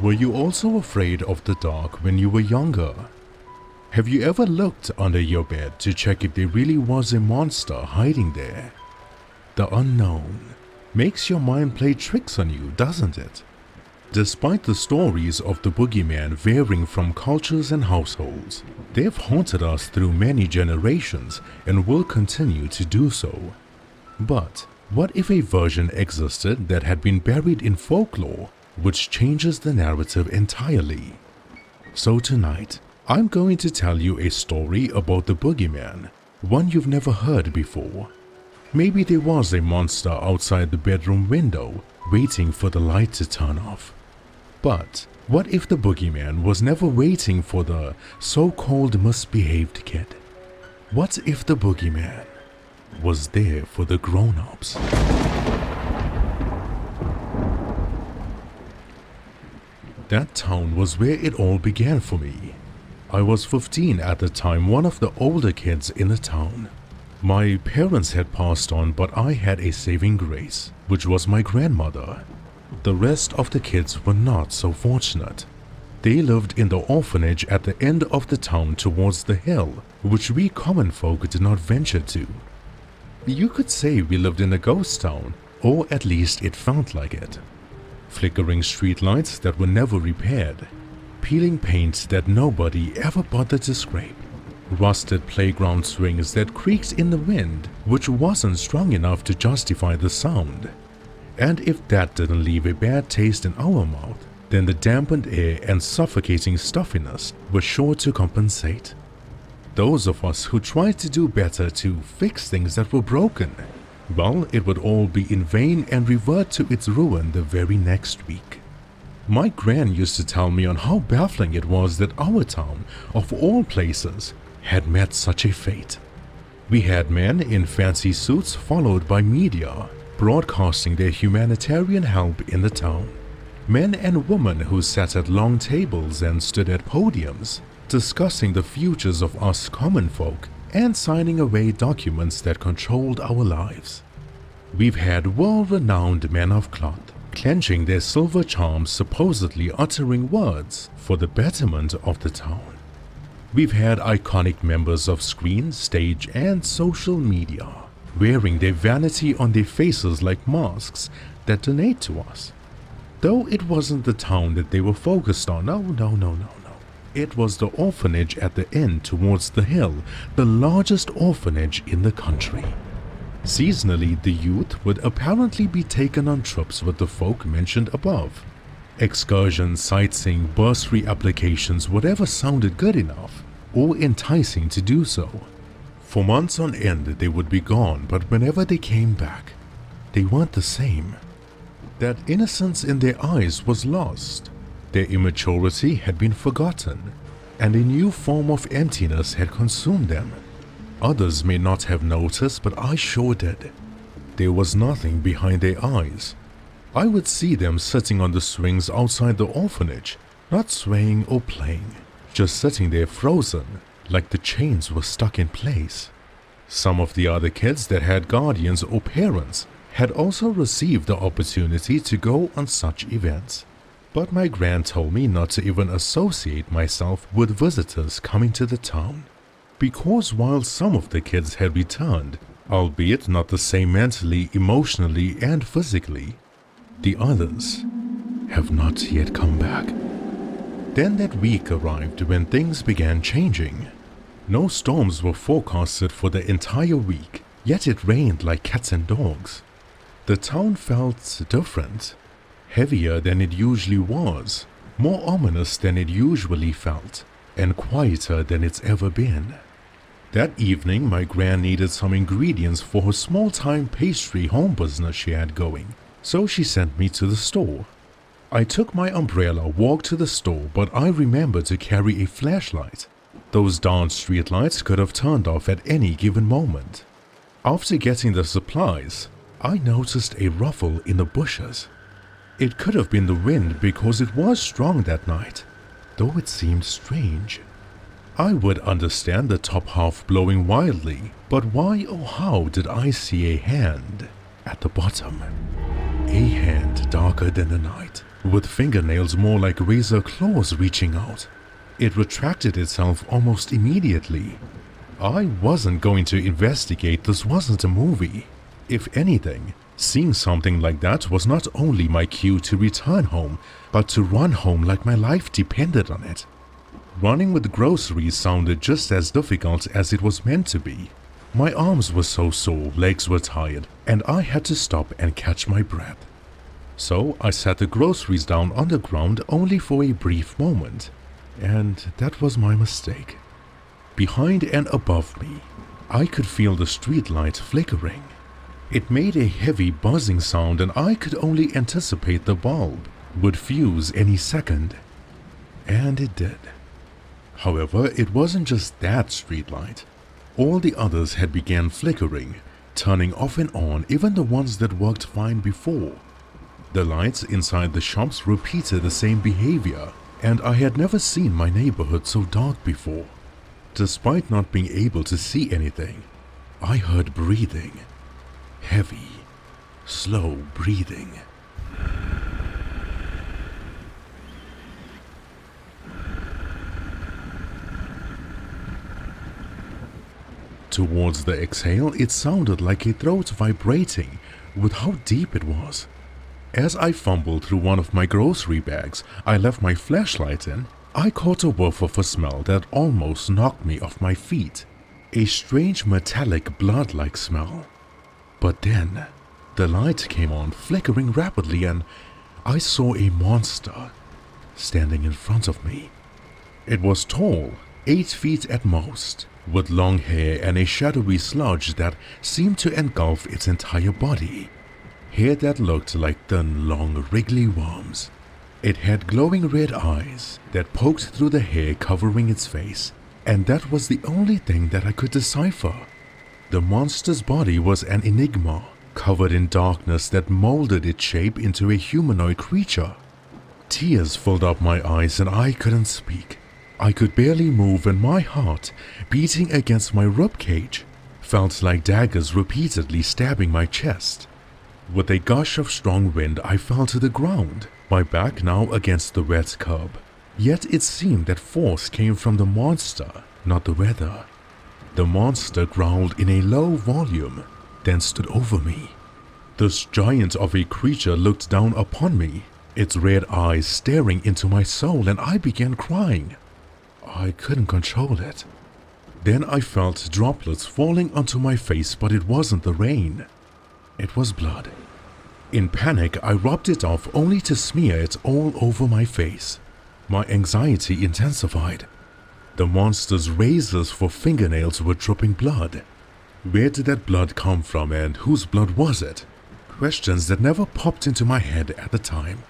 Were you also afraid of the dark when you were younger? Have you ever looked under your bed to check if there really was a monster hiding there? The unknown makes your mind play tricks on you, doesn't it? Despite the stories of the boogeyman varying from cultures and households, they've haunted us through many generations and will continue to do so. But what if a version existed that had been buried in folklore, which changes the narrative entirely? So tonight, I'm going to tell you a story about the boogeyman, one you've never heard before. Maybe there was a monster outside the bedroom window, waiting for the light to turn off. But what if the boogeyman was never waiting for the so-called misbehaved kid? What if the boogeyman was there for the grown-ups? That town was where it all began for me. I was 15 at the time, one of the older kids in the town. My parents had passed on, but I had a saving grace, which was my grandmother. The rest of the kids were not so fortunate. They lived in the orphanage at the end of the town towards the hill, which we common folk did not venture to. You could say we lived in a ghost town, or at least it felt like it. Flickering streetlights that were never repaired, peeling paint that nobody ever bothered to scrape, rusted playground swings that creaked in the wind, which wasn't strong enough to justify the sound. And if that didn't leave a bad taste in our mouth, then the dampened air and suffocating stuffiness were sure to compensate. Those of us who tried to do better to fix things that were broken, well, it would all be in vain and revert to its ruin the very next week. My gran used to tell me on how baffling it was that our town, of all places, had met such a fate. We had men in fancy suits followed by media, broadcasting their humanitarian help in the town. Men and women who sat at long tables and stood at podiums, discussing the futures of us common folk and signing away documents that controlled our lives. We've had world-renowned men of cloth, clenching their silver charms, supposedly uttering words for the betterment of the town. We've had iconic members of screen, stage, and social media, wearing their vanity on their faces like masks that donate to us. Though it wasn't the town that they were focused on, no. It was the orphanage at the end towards the hill, the largest orphanage in the country. Seasonally, the youth would apparently be taken on trips with the folk mentioned above. Excursions, sightseeing, bursary applications, whatever sounded good enough or enticing to do so. For months on end they would be gone, but whenever they came back, they weren't the same. That innocence in their eyes was lost. Their immaturity had been forgotten, and a new form of emptiness had consumed them. Others may not have noticed, but I sure did. There was nothing behind their eyes. I would see them sitting on the swings outside the orphanage, not swaying or playing, just sitting there frozen, like the chains were stuck in place. Some of the other kids that had guardians or parents had also received the opportunity to go on such events. But my gran told me not to even associate myself with visitors coming to the town, because while some of the kids had returned, albeit not the same mentally, emotionally, and physically, the others have not yet come back. Then that week arrived when things began changing. No storms were forecasted for the entire week, yet it rained like cats and dogs. The town felt different, heavier than it usually was, more ominous than it usually felt, and quieter than it's ever been. That evening, my gran needed some ingredients for her small-time pastry home business she had going, so she sent me to the store. I took my umbrella, walked to the store, but I remembered to carry a flashlight. Those darn streetlights could have turned off at any given moment. After getting the supplies, I noticed a ruffle in the bushes. It could have been the wind because it was strong that night, though it seemed strange. I would understand the top half blowing wildly, but why or how did I see a hand at the bottom? A hand dark darker than the night, with fingernails more like razor claws reaching out. It retracted itself almost immediately. I wasn't going to investigate. This wasn't a movie. If anything, seeing something like that was not only my cue to return home, but to run home like my life depended on it. Running with groceries sounded just as difficult as it was meant to be. My arms were so sore, legs were tired, and I had to stop and catch my breath. So I set the groceries down on the ground only for a brief moment. And that was my mistake. Behind and above me, I could feel the streetlight flickering. It made a heavy buzzing sound, and I could only anticipate the bulb would fuse any second. And it did. However, it wasn't just that streetlight. All the others had begun flickering, turning off and on, even the ones that worked fine before. The lights inside the shops repeated the same behavior, and I had never seen my neighborhood so dark before. Despite not being able to see anything, I heard breathing. Heavy, slow breathing. Towards the exhale, it sounded like a throat vibrating with how deep it was. As I fumbled through one of my grocery bags I left my flashlight in, I caught a whiff of a smell that almost knocked me off my feet. A strange metallic blood-like smell. But then, the light came on, flickering rapidly, and I saw a monster standing in front of me. It was tall, 8 feet at most, with long hair and a shadowy sludge that seemed to engulf its entire body. Hair that looked like thin, long, wriggly worms. It had glowing red eyes that poked through the hair covering its face, and that was the only thing that I could decipher. The monster's body was an enigma, covered in darkness that molded its shape into a humanoid creature. Tears filled up my eyes and I couldn't speak. I could barely move, and my heart, beating against my ribcage, felt like daggers repeatedly stabbing my chest. With a gush of strong wind, I fell to the ground, my back now against the wet curb. Yet it seemed that force came from the monster, not the weather. The monster growled in a low volume, then stood over me. This giant of a creature looked down upon me, its red eyes staring into my soul, and I began crying. I couldn't control it. Then I felt droplets falling onto my face, but it wasn't the rain. It was blood. In panic, I rubbed it off only to smear it all over my face. My anxiety intensified. The monster's razors for fingernails were dripping blood. Where did that blood come from, and whose blood was it? Questions that never popped into my head at the time.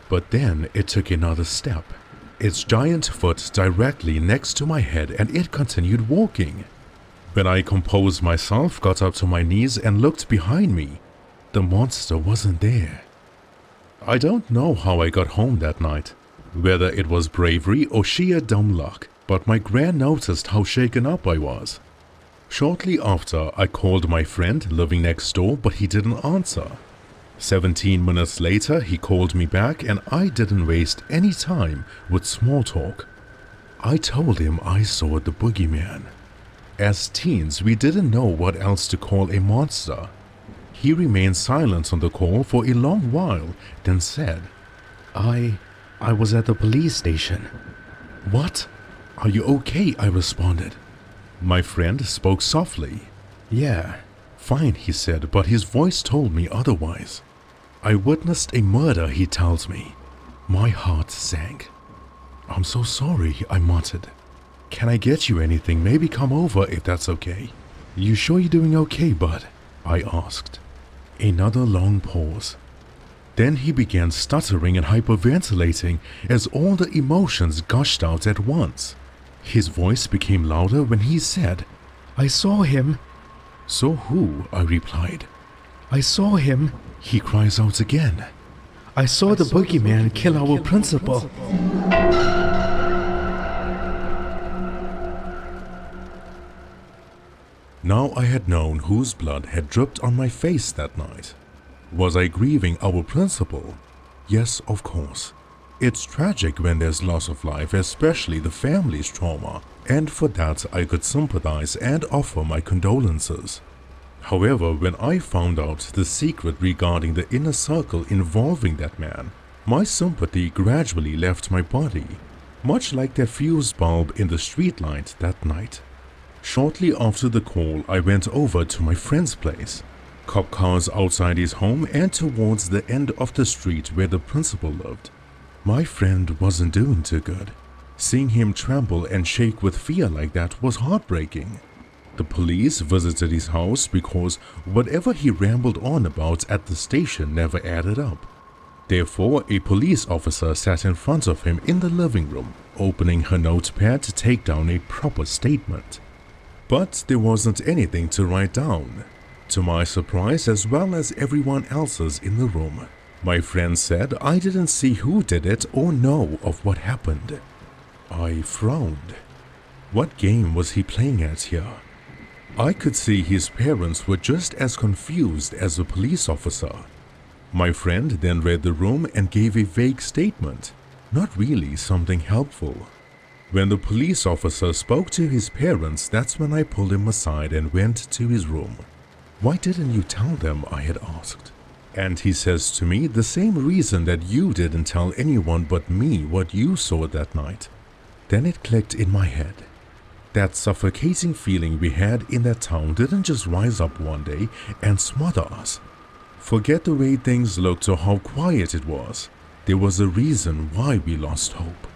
But then it took another step. Its giant foot directly next to my head, and it continued walking. When I composed myself, got up to my knees and looked behind me, the monster wasn't there. I don't know how I got home that night, whether it was bravery or sheer dumb luck, but my gran noticed how shaken up I was. Shortly after, I called my friend living next door, but he didn't answer. 17 minutes later, he called me back, and I didn't waste any time with small talk. I told him I saw the boogeyman. As teens, we didn't know what else to call a monster. He remained silent on the call for a long while, then said, I was at the police station. What? Are you okay? I responded. My friend spoke softly. Yeah, fine, he said, but his voice told me otherwise. I witnessed a murder, he tells me. My heart sank. I'm so sorry, I muttered. Can I get you anything? Maybe come over if that's okay. You sure you're doing okay, bud? I asked. Another long pause. Then he began stuttering and hyperventilating as all the emotions gushed out at once. His voice became louder when he said, I saw him. So who? I replied. I saw him, he cries out again. I saw the boogeyman kill our principal. Now I had known whose blood had dripped on my face that night. Was I grieving our principal? Yes, of course. It's tragic when there's loss of life, especially the family's trauma, and for that I could sympathize and offer my condolences. However, when I found out the secret regarding the inner circle involving that man, my sympathy gradually left my body, much like that fuse bulb in the streetlight that night. Shortly after the call, I went over to my friend's place. Cop cars outside his home and towards the end of the street where the principal lived. My friend wasn't doing too good. Seeing him tremble and shake with fear like that was heartbreaking. The police visited his house because whatever he rambled on about at the station never added up. Therefore, a police officer sat in front of him in the living room, opening her notepad to take down a proper statement. But there wasn't anything to write down. To my surprise, as well as everyone else's in the room, my friend said I didn't see who did it or know of what happened. I frowned. What game was he playing at here? I could see his parents were just as confused as the police officer. My friend then read the room and gave a vague statement, not really something helpful. When the police officer spoke to his parents, that's when I pulled him aside and went to his room. Why didn't you tell them? I had asked. And he says to me the same reason that you didn't tell anyone but me what you saw that night. Then it clicked in my head. That suffocating feeling we had in that town didn't just rise up one day and smother us. Forget the way things looked or how quiet it was. There was a reason why we lost hope.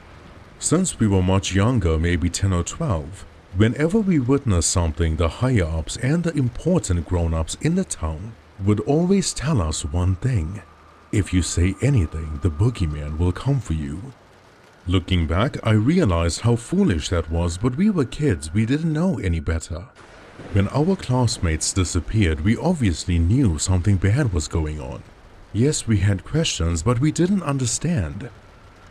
Since we were much younger, maybe 10 or 12, whenever we witnessed something, the higher-ups and the important grown-ups in the town would always tell us one thing. If you say anything, the boogeyman will come for you. Looking back, I realized how foolish that was, but we were kids, we didn't know any better. When our classmates disappeared, we obviously knew something bad was going on. Yes, we had questions, but we didn't understand.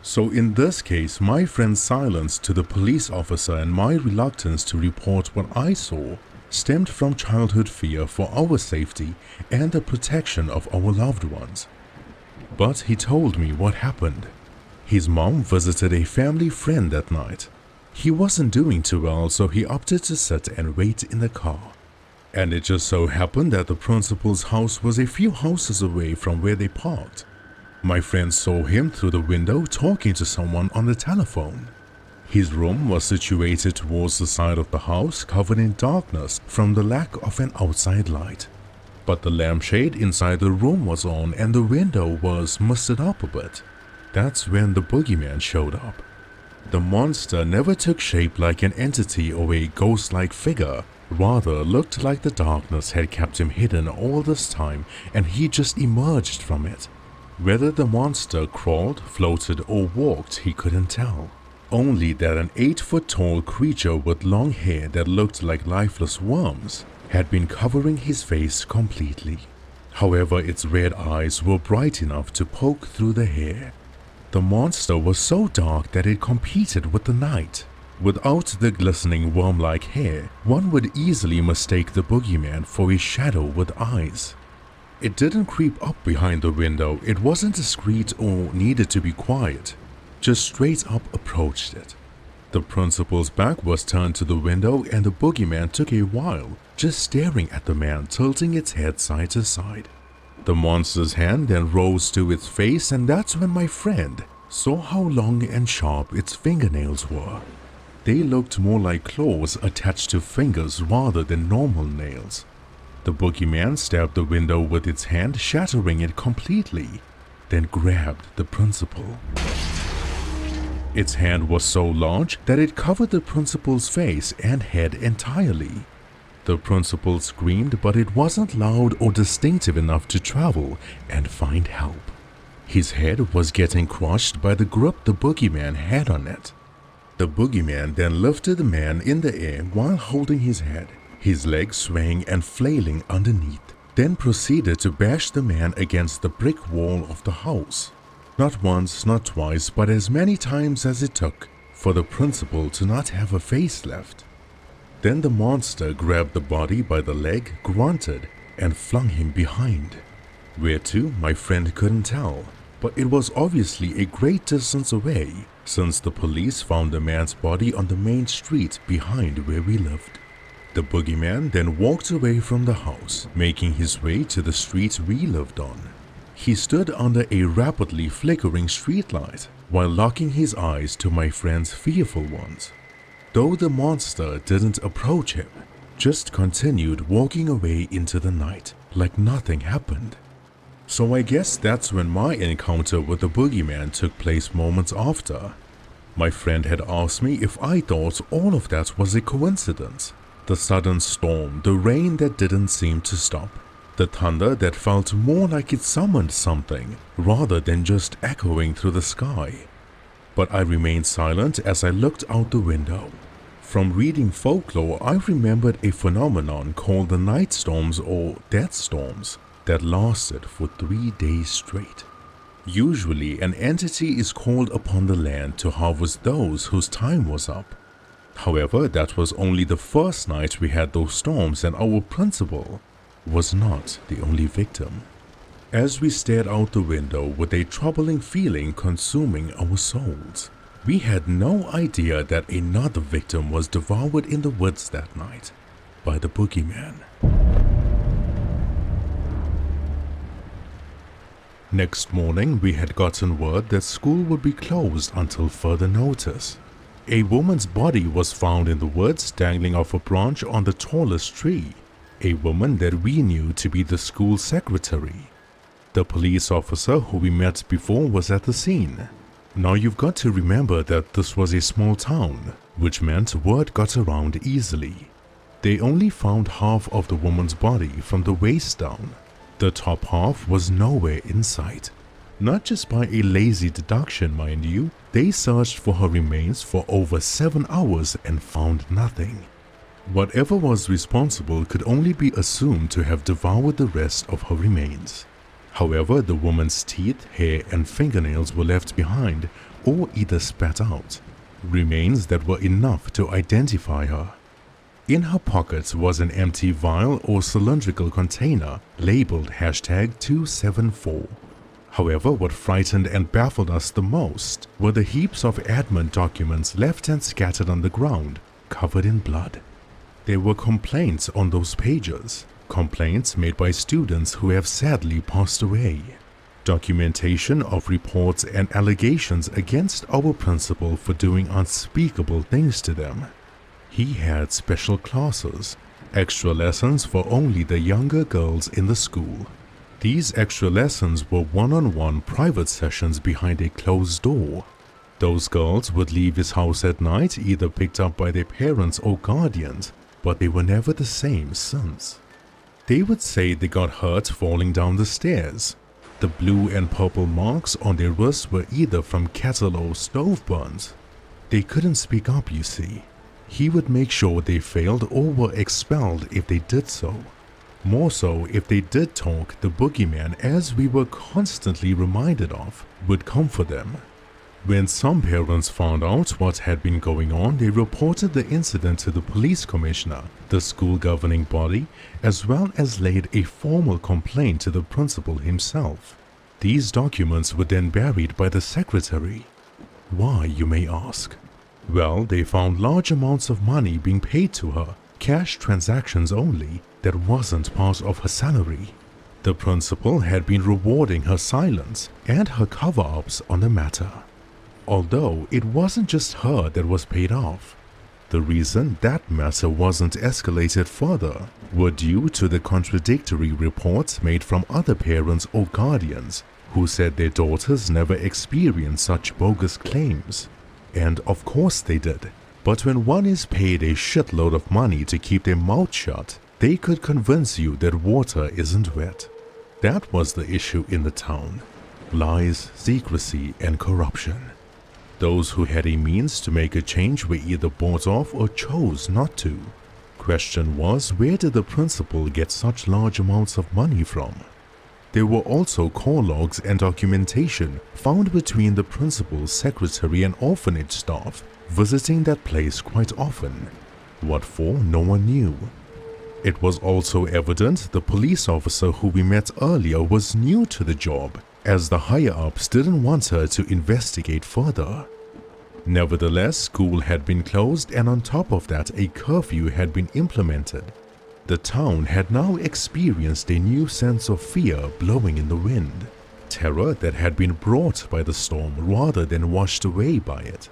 So in this case, my friend's silence to the police officer and my reluctance to report what I saw stemmed from childhood fear for our safety and the protection of our loved ones. But he told me what happened. His mom visited a family friend that night. He wasn't doing too well, so he opted to sit and wait in the car. And it just so happened that the principal's house was a few houses away from where they parked. My friend saw him through the window talking to someone on the telephone. His room was situated towards the side of the house, covered in darkness from the lack of an outside light. But the lampshade inside the room was on and the window was misted up a bit. That's when the boogeyman showed up. The monster never took shape like an entity or a ghost-like figure, rather looked like the darkness had kept him hidden all this time and he just emerged from it. Whether the monster crawled, floated or walked, he couldn't tell. Only that an 8-foot-tall creature with long hair that looked like lifeless worms had been covering his face completely. However, its red eyes were bright enough to poke through the hair. The monster was so dark that it competed with the night. Without the glistening worm-like hair, one would easily mistake the boogeyman for a shadow with eyes. It didn't creep up behind the window, it wasn't discreet or needed to be quiet. Just straight up approached it. The principal's back was turned to the window and the boogeyman took a while just staring at the man, tilting its head side to side. The monster's hand then rose to its face and that's when my friend saw how long and sharp its fingernails were. They looked more like claws attached to fingers rather than normal nails. The boogeyman stabbed the window with its hand, shattering it completely, then grabbed the principal. Its hand was so large that it covered the principal's face and head entirely. The principal screamed, but it wasn't loud or distinctive enough to travel and find help. His head was getting crushed by the grip the boogeyman had on it. The boogeyman then lifted the man in the air while holding his head, his legs swaying and flailing underneath, then proceeded to bash the man against the brick wall of the house. Not once, not twice, but as many times as it took for the principal to not have a face left. Then the monster grabbed the body by the leg, grunted, and flung him behind. Where to, my friend couldn't tell, but it was obviously a great distance away since the police found the man's body on the main street behind where we lived. The boogeyman then walked away from the house, making his way to the street we lived on. He stood under a rapidly flickering streetlight while locking his eyes to my friend's fearful ones. Though the monster didn't approach him, just continued walking away into the night like nothing happened. So I guess that's when my encounter with the boogeyman took place moments after. My friend had asked me if I thought all of that was a coincidence. The sudden storm, the rain that didn't seem to stop, the thunder that felt more like it summoned something rather than just echoing through the sky. But I remained silent as I looked out the window. From reading Folklore, I remembered a phenomenon called the night storms or death storms that lasted for 3 days straight. Usually, an entity is called upon the land to harvest those whose time was up. However, that was only the first night we had those storms, and our principal was not the only victim. As we stared out the window with a troubling feeling consuming our souls, we had no idea that another victim was devoured in the woods that night by the boogeyman. Next morning, we had gotten word that school would be closed until further notice. A woman's body was found in the woods dangling off a branch on the tallest tree, a woman that we knew to be the school secretary. The police officer who we met before was at the scene. Now you've got to remember that this was a small town, which meant word got around easily. They only found half of the woman's body from the waist down. The top half was nowhere in sight. Not just by a lazy deduction, mind you, they searched for her remains for over 7 hours and found nothing. Whatever was responsible could only be assumed to have devoured the rest of her remains. However, the woman's teeth, hair, and fingernails were left behind or either spat out, remains that were enough to identify her. In her pocket was an empty vial or cylindrical container labeled #274. However, what frightened and baffled us the most were the heaps of admin documents left and scattered on the ground, covered in blood. There were complaints on those pages, complaints made by students who have sadly passed away, documentation of reports and allegations against our principal for doing unspeakable things to them. He had special classes, extra lessons for only the younger girls in the school. These extra lessons were one-on-one private sessions behind a closed door. Those girls would leave his house at night, either picked up by their parents or guardians, but they were never the same since. They would say they got hurt falling down the stairs. The blue and purple marks on their wrists were either from kettle or stove burns. They couldn't speak up, you see. He would make sure they failed or were expelled if they did so. More so, if they did talk, the boogeyman, as we were constantly reminded of, would come for them. When some parents found out what had been going on, they reported the incident to the police commissioner, the school governing body, as well as laid a formal complaint to the principal himself. These documents were then buried by the secretary. Why, you may ask? Well, they found large amounts of money being paid to her, cash transactions only, that wasn't part of her salary. The principal had been rewarding her silence and her cover-ups on the matter. Although it wasn't just her that was paid off. The reason that matter wasn't escalated further were due to the contradictory reports made from other parents or guardians who said their daughters never experienced such bogus claims. And of course they did. But when one is paid a shitload of money to keep their mouth shut, they could convince you that water isn't wet. That was the issue in the town. Lies, secrecy, and corruption. Those who had a means to make a change were either bought off or chose not to. Question was, where did the principal get such large amounts of money from? There were also call logs and documentation found between the principal's secretary and orphanage staff visiting that place quite often. What for, no one knew. It was also evident the police officer who we met earlier was new to the job as the higher-ups didn't want her to investigate further. Nevertheless, school had been closed, and on top of that, a curfew had been implemented. The town had now experienced a new sense of fear blowing in the wind, terror that had been brought by the storm rather than washed away by it.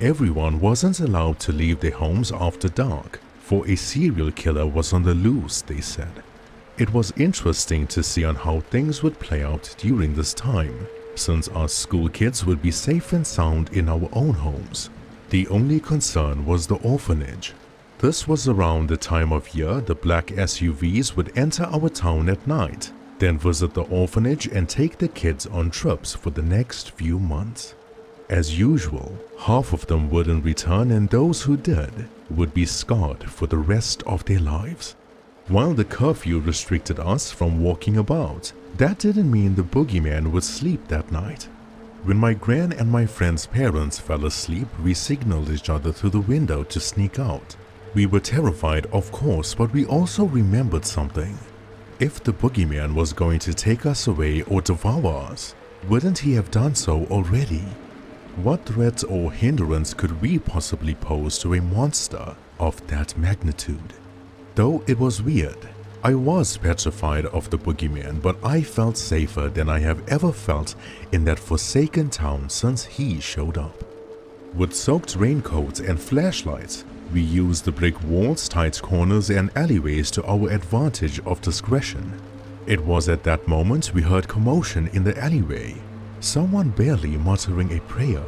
Everyone wasn't allowed to leave their homes after dark, for a serial killer was on the loose, they said. It was interesting to see on how things would play out during this time, since our school kids would be safe and sound in our own homes. The only concern was the orphanage. This was around the time of year the black SUVs would enter our town at night, then visit the orphanage and take the kids on trips for the next few months. As usual, half of them wouldn't return, and those who did would be scarred for the rest of their lives. While the curfew restricted us from walking about, that didn't mean the boogeyman would sleep that night. When my gran and my friend's parents fell asleep, we signaled each other through the window to sneak out. We were terrified, of course, but we also remembered something. If the boogeyman was going to take us away or devour us, wouldn't he have done so already? What threat or hindrance could we possibly pose to a monster of that magnitude? Though it was weird, I was petrified of the boogeyman, but I felt safer than I have ever felt in that forsaken town since he showed up. With soaked raincoats and flashlights, we used the brick walls, tight corners, and alleyways to our advantage of discretion. It was at that moment we heard commotion in the alleyway, someone barely muttering a prayer.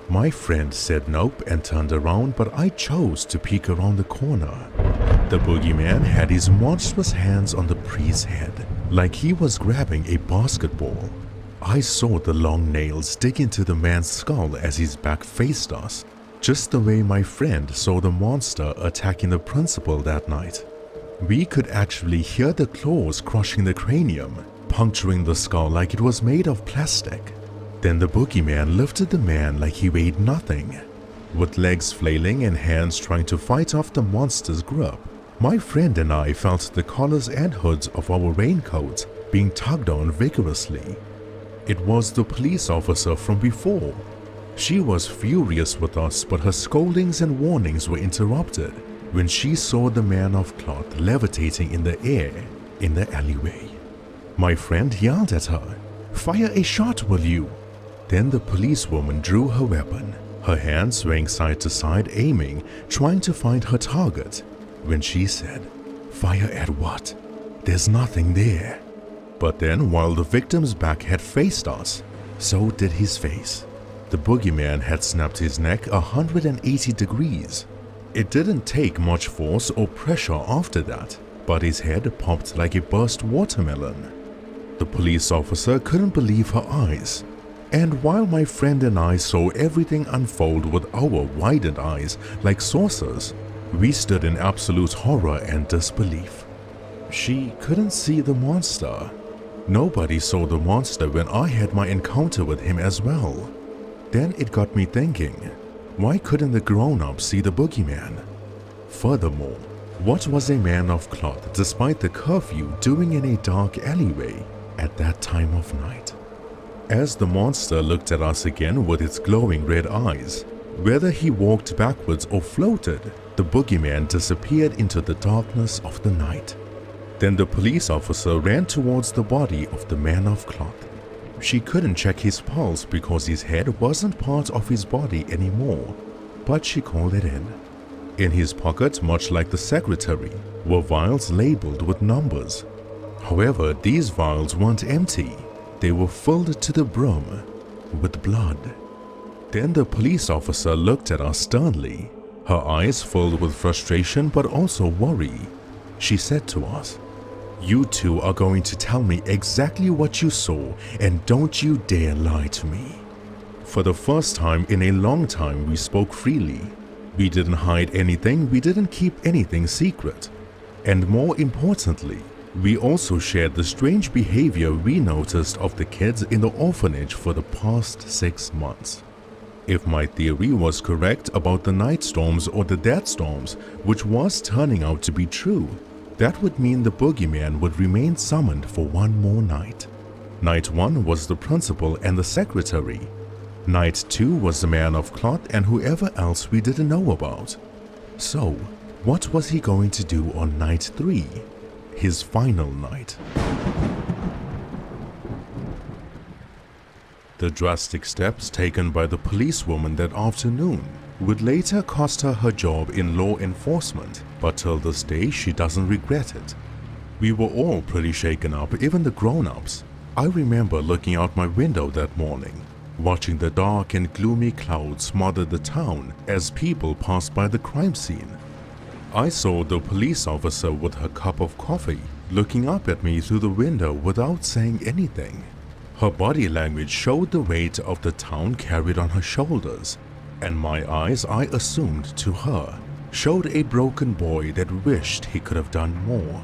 My friend said nope and turned around, but I chose to peek around the corner. The boogeyman had his monstrous hands on the priest's head, like he was grabbing a basketball. I saw the long nails dig into the man's skull as his back faced us, just the way my friend saw the monster attacking the principal that night. We could actually hear the claws crushing the cranium, puncturing the skull like it was made of plastic. Then the boogeyman lifted the man like he weighed nothing. With legs flailing and hands trying to fight off the monster's grip, my friend and I felt the collars and hoods of our raincoats being tugged on vigorously. It was the police officer from before. She was furious with us, but her scoldings and warnings were interrupted when she saw the man of cloth levitating in the air in the alleyway. My friend yelled at her, "Fire a shot, will you?" Then the policewoman drew her weapon, her hands swaying side to side, aiming, trying to find her target, when she said, "Fire at what? There's nothing there." But then, while the victim's back had faced us, so did his face. The boogeyman had snapped his neck 180 degrees. It didn't take much force or pressure after that, but his head popped like a burst watermelon. The police officer couldn't believe her eyes. And while my friend and I saw everything unfold with our widened eyes like saucers, we stood in absolute horror and disbelief. She couldn't see the monster. Nobody saw the monster when I had my encounter with him as well. Then it got me thinking, why couldn't the grown-ups see the boogeyman? Furthermore, what was a man of cloth despite the curfew doing in a dark alleyway at that time of night? As the monster looked at us again with its glowing red eyes, whether he walked backwards or floated, the boogeyman disappeared into the darkness of the night. Then the police officer ran towards the body of the man of cloth. She couldn't check his pulse because his head wasn't part of his body anymore, but she called it in. In his pocket, much like the secretary, were vials labeled with numbers. However, these vials weren't empty. They were filled to the brim with blood. Then the police officer looked at us sternly, her eyes filled with frustration but also worry. She said to us, "You two are going to tell me exactly what you saw, and don't you dare lie to me." For the first time in a long time, we spoke freely. We didn't hide anything, we didn't keep anything secret. And more importantly, we also shared the strange behavior we noticed of the kids in the orphanage for the past 6 months. If my theory was correct about the night storms or the death storms, which was turning out to be true, that would mean the boogeyman would remain summoned for one more night. Night 1 was the principal and the secretary. Night 2 was the man of cloth and whoever else we didn't know about. So, what was he going to do on night 3? His final night. The drastic steps taken by the policewoman that afternoon would later cost her her job in law enforcement, but till this day she doesn't regret it. We were all pretty shaken up, even the grown-ups. I remember looking out my window that morning, watching the dark and gloomy clouds smother the town as people passed by the crime scene. I saw the police officer with her cup of coffee, looking up at me through the window without saying anything. Her body language showed the weight of the town carried on her shoulders, and my eyes, I assumed to her, showed a broken boy that wished he could have done more.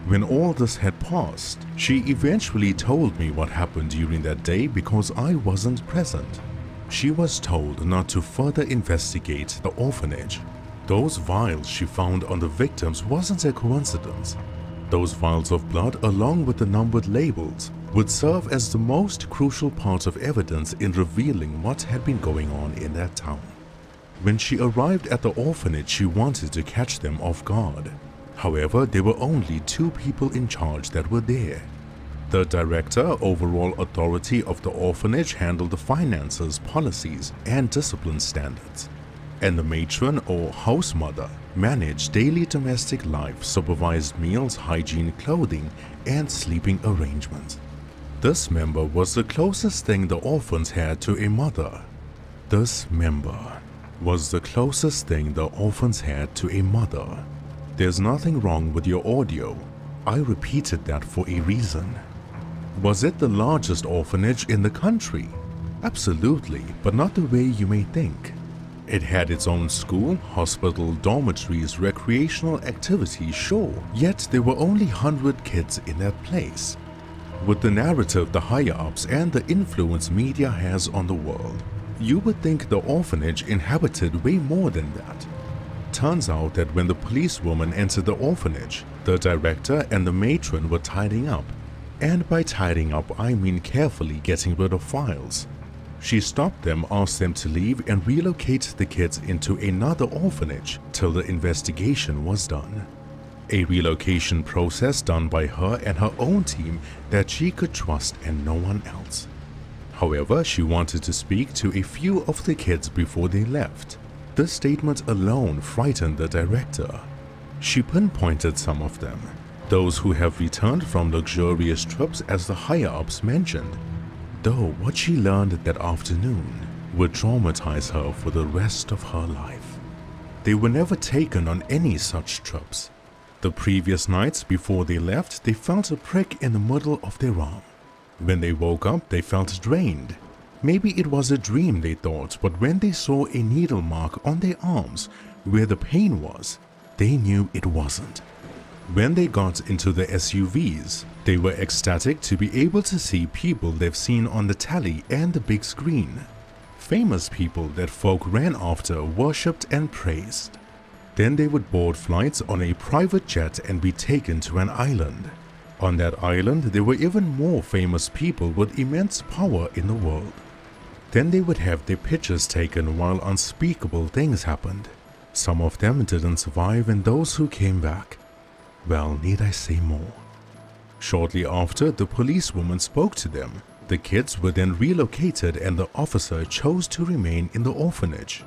When all this had passed, she eventually told me what happened during that day because I wasn't present. She was told not to further investigate the orphanage. Those vials she found on the victims wasn't a coincidence. Those vials of blood, along with the numbered labels, would serve as the most crucial part of evidence in revealing what had been going on in that town. When she arrived at the orphanage, she wanted to catch them off guard. However, there were only 2 people in charge that were there. The director, overall authority of the orphanage, handled the finances, policies, and discipline standards. And the matron or house mother managed daily domestic life, supervised meals, hygiene, clothing, and sleeping arrangements. This member was the closest thing the orphans had to a mother. This member was the closest thing the orphans had to a mother. There's nothing wrong with your audio. I repeated that for a reason. Was it the largest orphanage in the country? Absolutely, but not the way you may think. It had its own school, hospital, dormitories, recreational activities, sure, yet there were only 100 kids in that place. With the narrative the higher-ups and the influence media has on the world, you would think the orphanage inhabited way more than that. Turns out that when the policewoman entered the orphanage, the director and the matron were tidying up. And by tidying up, I mean carefully getting rid of files. She stopped them, asked them to leave, and relocate the kids into another orphanage till the investigation was done. A relocation process done by her and her own team that she could trust and no one else. However, she wanted to speak to a few of the kids before they left. This statement alone frightened the director. She pinpointed some of them, those who have returned from luxurious trips as the higher-ups mentioned, though what she learned that afternoon would traumatize her for the rest of her life. They were never taken on any such trips. The previous nights before they left, they felt a prick in the middle of their arm. When they woke up, they felt drained. Maybe it was a dream, they thought, but when they saw a needle mark on their arms where the pain was, they knew it wasn't. When they got into the SUVs, they were ecstatic to be able to see people they've seen on the telly and the big screen. Famous people that folk ran after, worshipped and praised. Then they would board flights on a private jet and be taken to an island. On that island, there were even more famous people with immense power in the world. Then they would have their pictures taken while unspeakable things happened. Some of them didn't survive, and those who came back, well, need I say more? Shortly after, the policewoman spoke to them. The kids were then relocated and the officer chose to remain in the orphanage.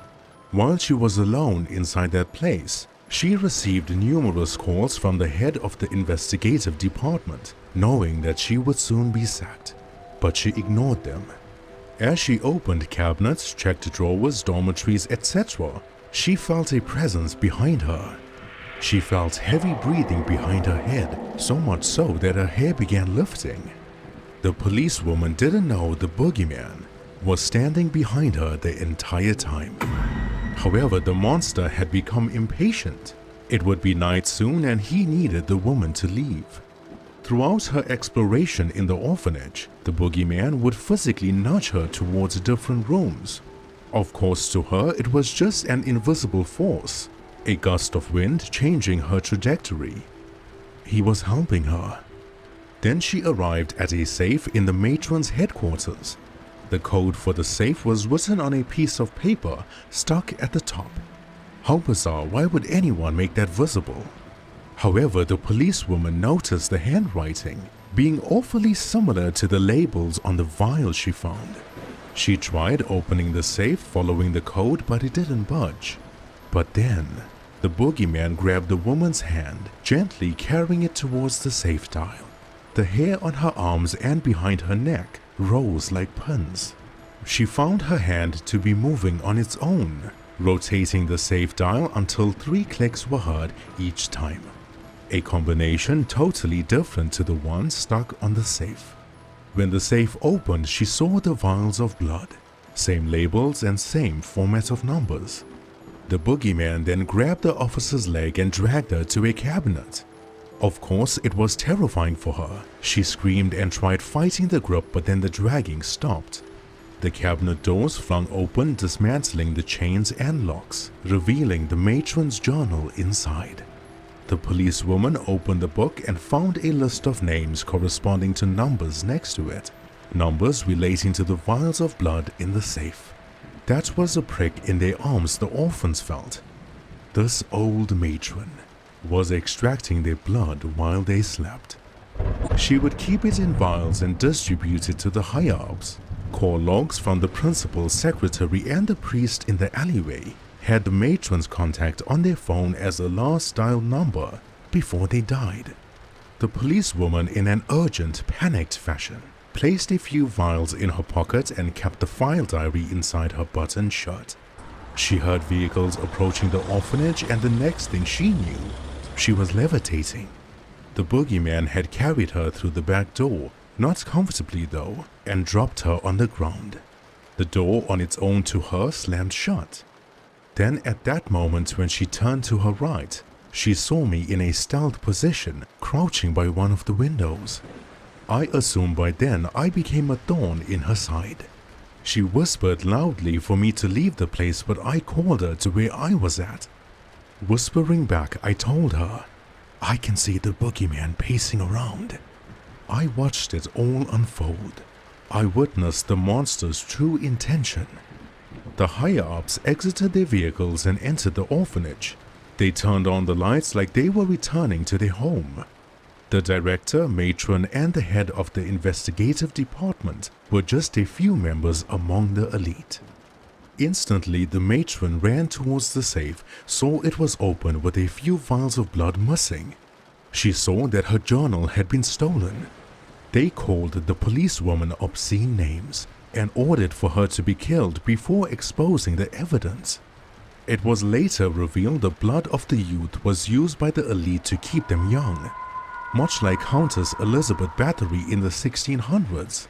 While she was alone inside that place, she received numerous calls from the head of the investigative department, knowing that she would soon be sacked, but she ignored them. As she opened cabinets, checked drawers, dormitories, etc., she felt a presence behind her. She felt heavy breathing behind her head, so much so that her hair began lifting. The policewoman didn't know the boogeyman was standing behind her the entire time. However, the monster had become impatient. It would be night soon and he needed the woman to leave. Throughout her exploration in the orphanage, the boogeyman would physically nudge her towards different rooms. Of course, to her, it was just an invisible force, a gust of wind changing her trajectory. He was helping her. Then she arrived at a safe in the matron's headquarters. The code for the safe was written on a piece of paper stuck at the top. How bizarre, why would anyone make that visible? However, the policewoman noticed the handwriting being awfully similar to the labels on the vial she found. She tried opening the safe following the code, but it didn't budge. But then, the boogeyman grabbed the woman's hand, gently carrying it towards the safe dial. The hair on her arms and behind her neck rose like pins. She found her hand to be moving on its own, rotating the safe dial until 3 clicks were heard each time. A combination totally different to the one stuck on the safe. When the safe opened, she saw the vials of blood, same labels and same format of numbers. The boogeyman then grabbed the officer's leg and dragged her to a cabinet. Of course, it was terrifying for her. She screamed and tried fighting the grip, but then the dragging stopped. The cabinet doors flung open, dismantling the chains and locks, revealing the matron's journal inside. The policewoman opened the book and found a list of names corresponding to numbers next to it, numbers relating to the vials of blood in the safe. That was a prick in their arms the orphans felt. This old matron was extracting their blood while they slept. She would keep it in vials and distribute it to the higher-ups. Call logs from the principal, secretary, and the priest in the alleyway had the matron's contact on their phone as a last dial number before they died. The policewoman, in an urgent, panicked fashion, placed a few vials in her pocket and kept the file diary inside her buttoned shirt. She heard vehicles approaching the orphanage, and the next thing she knew, she was levitating. The boogeyman had carried her through the back door, not comfortably though, and dropped her on the ground. The door on its own to her slammed shut. Then at that moment, when she turned to her right, she saw me in a stealth position, crouching by one of the windows. I assumed by then I became a thorn in her side. She whispered loudly for me to leave the place, but I called her to where I was at. Whispering back, I told her, "I can see the boogeyman pacing around." I watched it all unfold. I witnessed the monster's true intention. The higher-ups exited their vehicles and entered the orphanage. They turned on the lights like they were returning to their home. The director, matron, and the head of the investigative department were just a few members among the elite. Instantly, the matron ran towards the safe, saw it was open with a few vials of blood missing. She saw that her journal had been stolen. They called the policewoman obscene names and ordered for her to be killed before exposing the evidence. It was later revealed the blood of the youth was used by the elite to keep them young, much like Countess Elizabeth Bathory in the 1600s.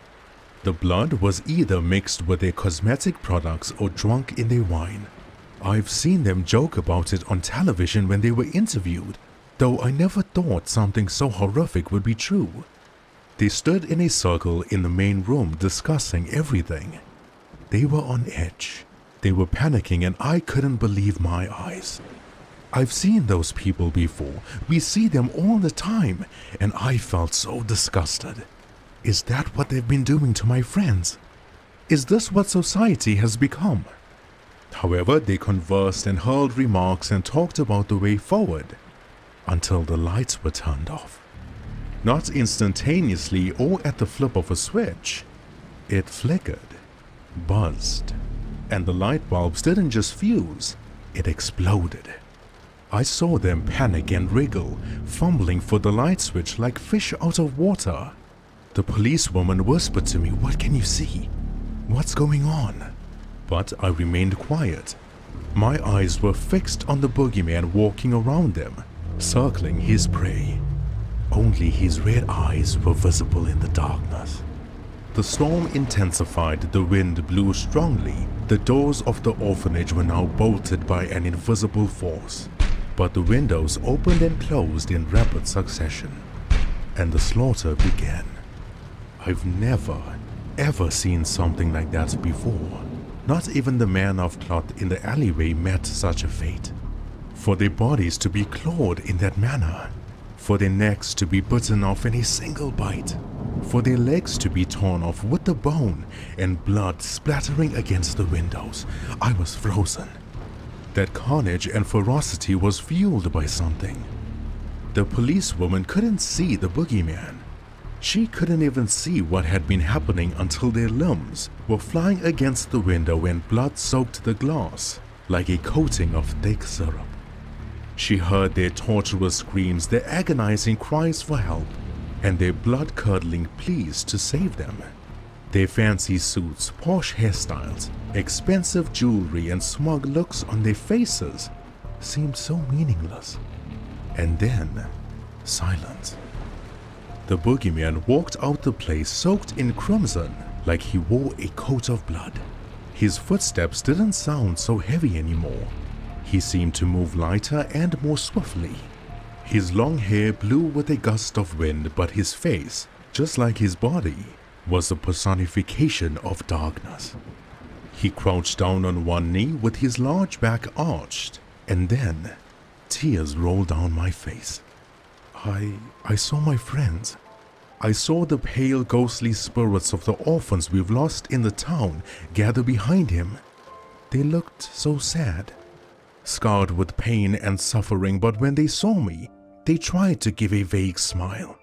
The blood was either mixed with their cosmetic products or drunk in their wine. I've seen them joke about it on television when they were interviewed, though I never thought something so horrific would be true. They stood in a circle in the main room discussing everything. They were on edge. They were panicking, and I couldn't believe my eyes. I've seen those people before. We see them all the time, and I felt so disgusted. Is that what they've been doing to my friends? Is this what society has become? However, they conversed and hurled remarks and talked about the way forward until the lights were turned off. Not instantaneously or at the flip of a switch. It flickered, buzzed, and the light bulbs didn't just fuse, it exploded. I saw them panic and wriggle, fumbling for the light switch like fish out of water. The policewoman whispered to me, "What can you see? What's going on?" But I remained quiet. My eyes were fixed on the boogeyman walking around them, circling his prey. Only his red eyes were visible in the darkness. The storm intensified, the wind blew strongly. The doors of the orphanage were now bolted by an invisible force, but the windows opened and closed in rapid succession, and the slaughter began. I've never, ever seen something like that before. Not even the man of cloth in the alleyway met such a fate. For their bodies to be clawed in that manner, for their necks to be bitten off in a single bite, for their legs to be torn off with the bone and blood splattering against the windows. I was frozen. That carnage and ferocity was fueled by something. The policewoman couldn't see the boogeyman. She couldn't even see what had been happening until their limbs were flying against the window and blood soaked the glass like a coating of thick syrup. She heard their torturous screams, their agonizing cries for help, and their blood-curdling pleas to save them. Their fancy suits, posh hairstyles, expensive jewelry, and smug looks on their faces seemed so meaningless. And then, silence. The boogeyman walked out the place soaked in crimson like he wore a coat of blood. His footsteps didn't sound so heavy anymore. He seemed to move lighter and more swiftly. His long hair blew with a gust of wind, but his face, just like his body, was a personification of darkness. He crouched down on one knee with his large back arched, and then tears rolled down my face. I saw my friends. I saw the pale, ghostly spirits of the orphans we've lost in the town gather behind him. They looked so sad, scarred with pain and suffering, but when they saw me, they tried to give a vague smile.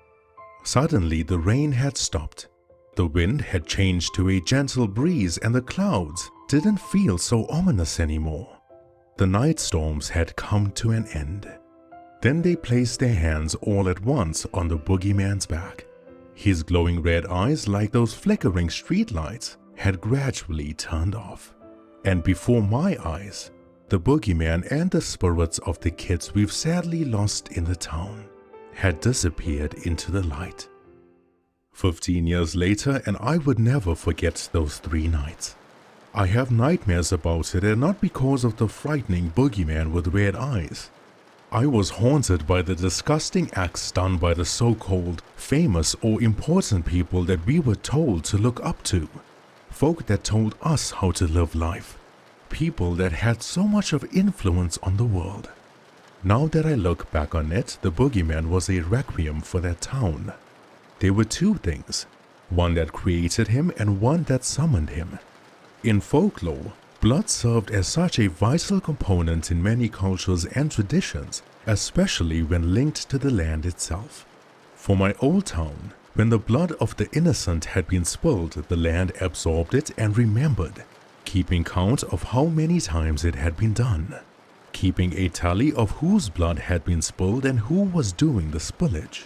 Suddenly, the rain had stopped. The wind had changed to a gentle breeze, and the clouds didn't feel so ominous anymore. The night storms had come to an end. Then they placed their hands all at once on the boogeyman's back. His glowing red eyes, like those flickering streetlights, had gradually turned off. And before my eyes, the boogeyman and the spirits of the kids we've sadly lost in the town had disappeared into the light. 15 years later, and I would never forget those 3 nights. I have nightmares about it, and not because of the frightening boogeyman with red eyes. I was haunted by the disgusting acts done by the so-called famous or important people that we were told to look up to. Folk that told us how to live life. People that had so much of influence on the world. Now that I look back on it, the boogeyman was a requiem for that town. There were 2 things, one that created him and one that summoned him. In folklore, blood served as such a vital component in many cultures and traditions, especially when linked to the land itself. For my old town, when the blood of the innocent had been spilled, the land absorbed it and remembered, keeping count of how many times it had been done, keeping a tally of whose blood had been spilled and who was doing the spillage.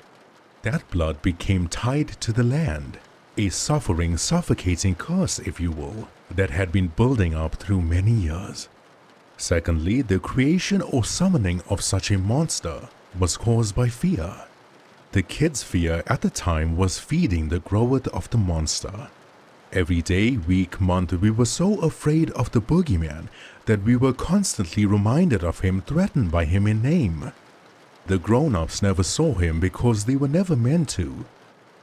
That blood became tied to the land, a suffering, suffocating curse, if you will, that had been building up through many years. Secondly, the creation or summoning of such a monster was caused by fear. The kids' fear at the time was feeding the growth of the monster. Every day, week, month, we were so afraid of the boogeyman that we were constantly reminded of him, threatened by him in name. The grown-ups never saw him because they were never meant to.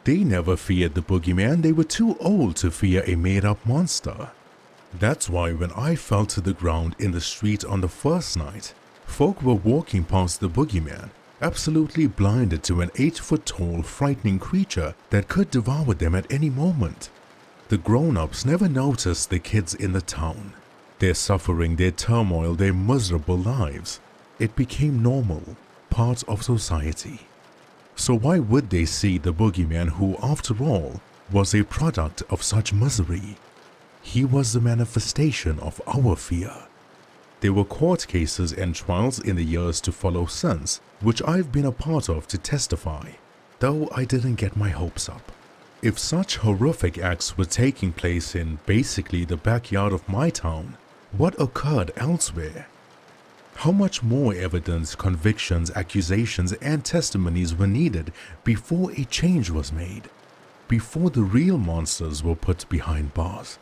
They never feared the boogeyman, they were too old to fear a made-up monster. That's why when I fell to the ground in the street on the first night, folk were walking past the boogeyman, absolutely blinded to an 8-foot-tall, frightening creature that could devour them at any moment. The grown-ups never noticed the kids in the town, their suffering, their turmoil, their miserable lives. It became normal, part of society. So why would they see the boogeyman who, after all, was a product of such misery? He was the manifestation of our fear. There were court cases and trials in the years to follow since, which I've been a part of to testify, though I didn't get my hopes up. If such horrific acts were taking place in basically the backyard of my town, what occurred elsewhere? How much more evidence, convictions, accusations, and testimonies were needed before a change was made, before the real monsters were put behind bars?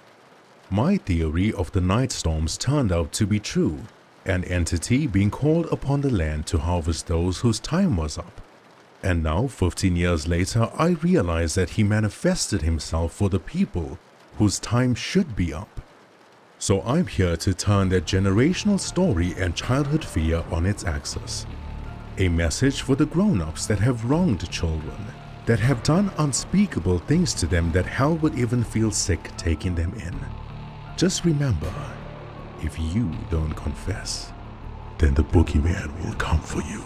My theory of the night storms turned out to be true, an entity being called upon the land to harvest those whose time was up. And now, 15 years later, I realize that he manifested himself for the people whose time should be up. So I'm here to turn that generational story and childhood fear on its axis. A message for the grown-ups that have wronged children, that have done unspeakable things to them that hell would even feel sick taking them in. Just remember, if you don't confess, then the boogeyman will come for you.